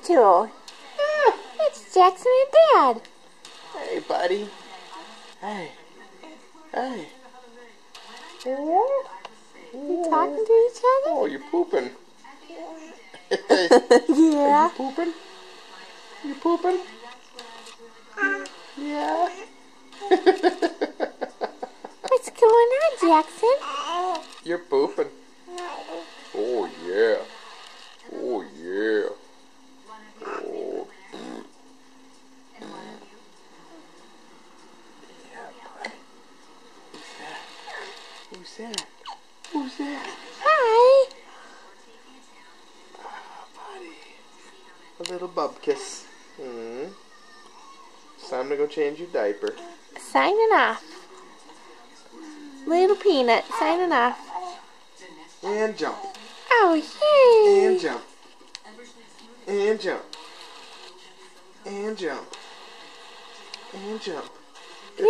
two. It's Jackson and Dad. Hey, buddy. Hey. Hey. You talking to each other? Oh, you're pooping. Yeah. Are you pooping? You pooping? Yeah. What's going on, Jackson? You're pooping. Oh, yeah. Oh, yeah. Oh. Who's that? Who's that? Hi. Oh, buddy. A little bub kiss. It's time to go change your diaper. Signing off. Little Peanut signing off. And jump. Oh, yay. And jump. And jump. And jump. And jump. Yay.